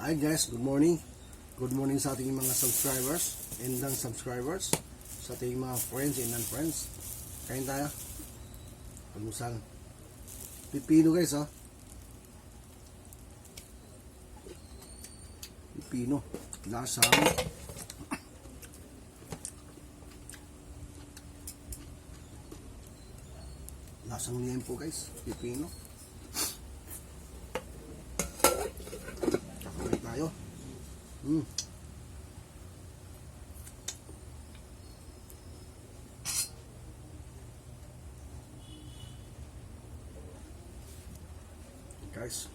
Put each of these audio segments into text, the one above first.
Hi guys, good morning. Good morning sa ating mga subscribers and non-subscribers, sa ating mga friends and non-friends. Kain tayo. Almusal. Pipino guys, oh. Pipino. Lasang liempo guys. Pipino. Kakain tayo. Guys,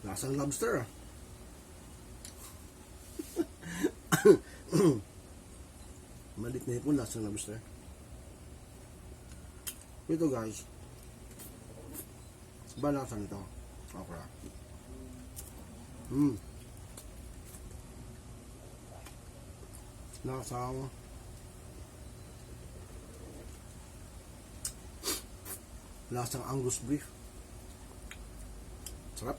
lasang lobster. Malit na ipon, lasang lobster. Ito guys, ba lasang ito? Okra. Lasang Angus beef. Sarap.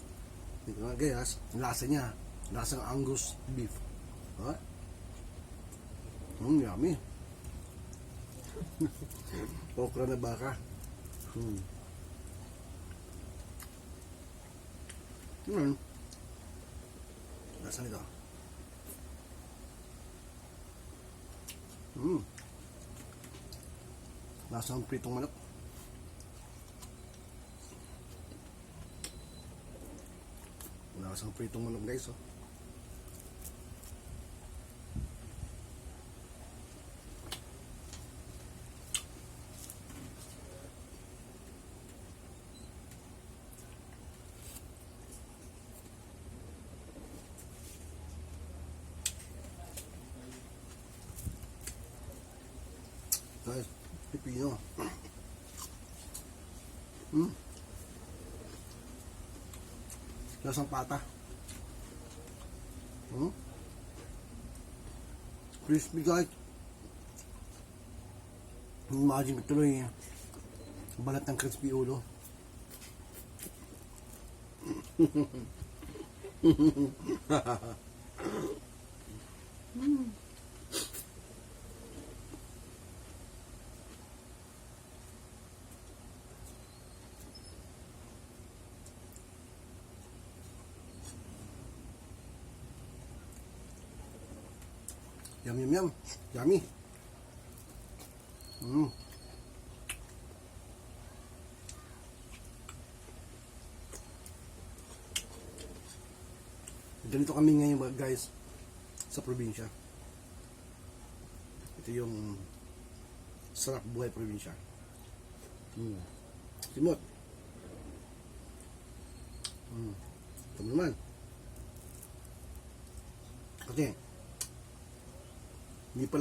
Dito nga guys, lasa niya. Lasang Angus beef. Ha? Yummy. Okra na baka. Lasa nito. Lasang pritong manok. Lasang pritong manok guys, oh. Guys, pipino. Lasang pata. Crispy guys. Imagine ko tuloy balat ng crispy ulo. Yum, yum, yum. Yummy. Ganito kami ngayon guys sa probinsya. Ito yung sarap buhay probinsya. Simot. Ito naman. Kasi hindi pa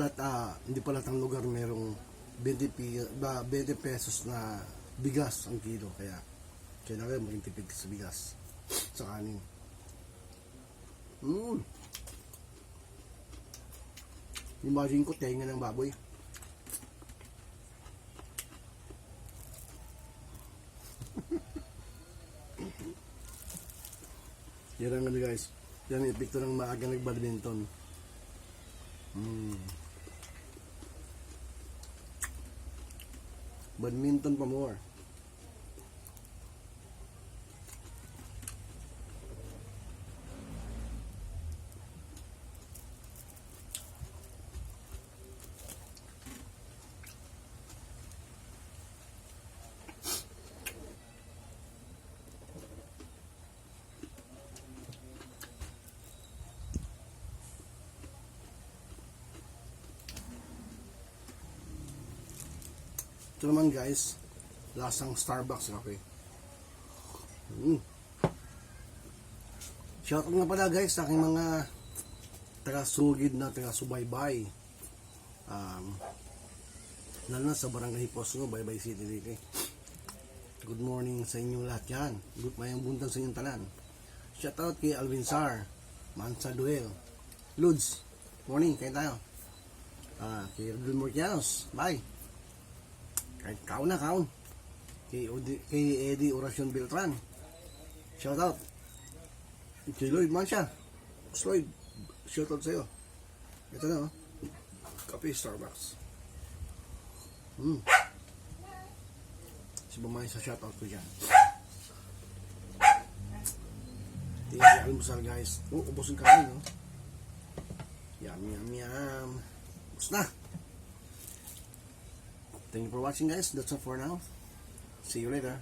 lahat ang lugar merong 20 pesos na bigas ang kilo, kaya kailangan maging tipid sa bigas, sa kanin. Imagine ko tenga ng baboy. Yan ang guys, yan ang epekto ng maaga nag-badminton. Badminton pa more. Ito naman guys, lasang Starbucks kape. Shoutout nga pala guys sa aking mga taga-sugid na taga-subaybay. Lalo na sa Barangay Posno, Baybay City dito. Good morning sa inyong lahat yan. Good mayang buntag sa inyong tanan. Shoutout kay Alvin Sar, Mansa Duel, Ludes, morning, kain tayo. Kay Rodel Mortianos, bye. Kaon na, kaon. Kay Eddie Oracion Beltran, shoutout. Kay Lloyd Mancha, Lloyd, shoutout sa'yo. Ito na, oh. Kape Starbucks. Si Bumay sa shoutout ko dyan. Tingnan almusal guys. Ubos yung kain, no? Yum, yum, yum. Ubos na. Thank you for watching guys. That's all for now. See you later.